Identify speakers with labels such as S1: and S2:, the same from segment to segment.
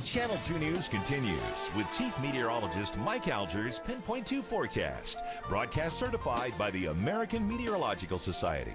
S1: Channel 2 News continues with Chief Meteorologist Mike Alger's Pinpoint 2 forecast, broadcast certified by the American Meteorological Society.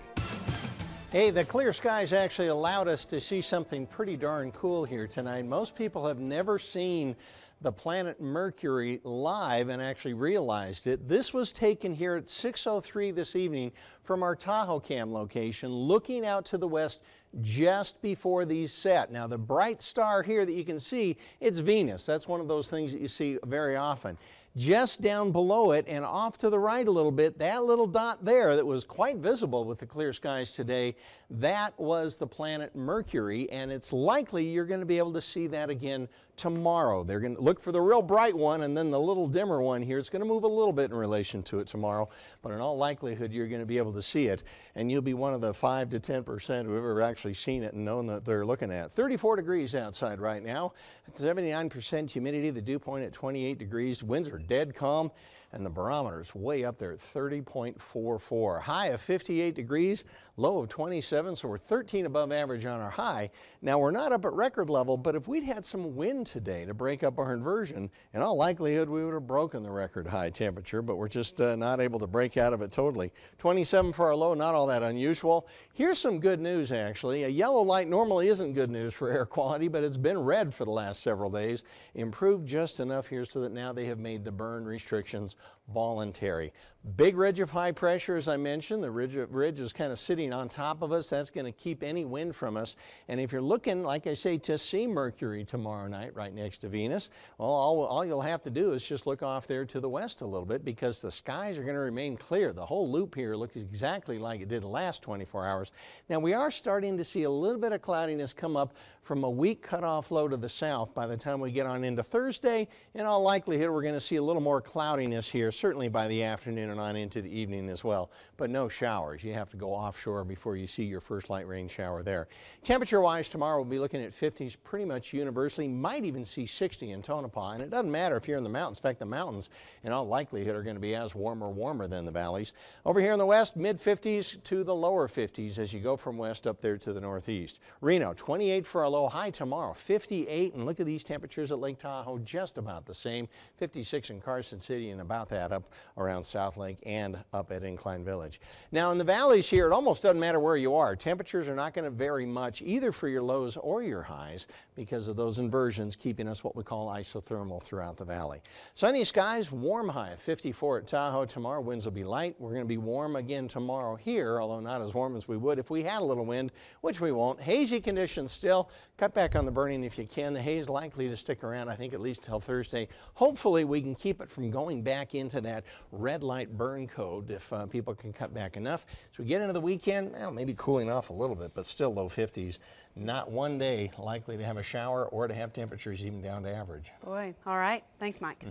S2: Hey, the clear skies actually allowed us to see something pretty darn cool here tonight. Most people have never seen the planet Mercury live and actually realized it. This was taken here at 6:03 this evening from our Tahoe Cam location, looking out to the west just before these set. Now, the bright star here that you can see, it's Venus. That's one of those things that you see very often. Just down below it and off to the right a little bit, that little dot there that was quite visible with the clear skies today, that was the planet Mercury, and it's likely you're going to be able to see that again tomorrow. They're going to look for the real bright one, and then the little dimmer one here. It's going to move a little bit in relation to it tomorrow, but in all likelihood you're going to be able to see it, and you'll be one of the 5 to 10% who've ever actually seen it and known that they're looking at. 34 degrees outside right now, 79% humidity, the dew point at 28 degrees, winds are dead calm, and the barometer's way up there at 30.44. High of 58 degrees, low of 27, so we're 13 above average on our high. Now, we're not up at record level, but if we'd had some wind today to break up our inversion, in all likelihood we would have broken the record high temperature, but we're just not able to break out of it totally. 27 for our low, not all that unusual. Here's some good news, actually. A yellow light normally isn't good news for air quality, but it's been red for the last several days. Improved just enough here so that now they have made the burn restrictions voluntary. Big ridge of high pressure, as I mentioned. The ridge is kind of sitting on top of us. That's going to keep any wind from us. And if you're looking, like I say, to see Mercury tomorrow night right next to Venus, well, all you'll have to do is just look off there to the west a little bit, because the skies are going to remain clear. The whole loop here looks exactly like it did the last 24 hours. Now, we are starting to see a little bit of cloudiness come up from a weak cutoff low to the south. By the time we get on into Thursday, in all likelihood, we're going to see a little more cloudiness here, certainly by the afternoon and on into the evening as well, but no showers. You have to go offshore before you see your first light rain shower there. Temperature-wise, tomorrow we'll be looking at 50s pretty much universally, might even see 60 in Tonopah, and it doesn't matter if you're in the mountains. In fact, the mountains, in all likelihood, are going to be as warm or warmer than the valleys. Over here in the west, mid-50s to the lower 50s as you go from west up there to the northeast. Reno, 28 for a low, high tomorrow, 58, and look at these temperatures at Lake Tahoe, just about the same. 56 in Carson City and about that up around South Lake and up at Incline Village. Now, in the valleys here, it almost doesn't matter where you are. Temperatures are not going to vary much either for your lows or your highs because of those inversions keeping us what we call isothermal throughout the valley. Sunny skies, warm high of 54 at Tahoe tomorrow. Winds will be light. We're going to be warm again tomorrow here, although not as warm as we would if we had a little wind, which we won't. Hazy conditions still. Cut back on the burning if you can. The haze likely to stick around, I think, at least till Thursday. Hopefully, we can keep it from going back into that red light burn code if people can cut back enough. So we get into the weekend, well, maybe cooling off a little bit, but still low 50s. Not one day likely to have a shower or to have temperatures even down to average.
S3: Boy, all right. Thanks, Mike.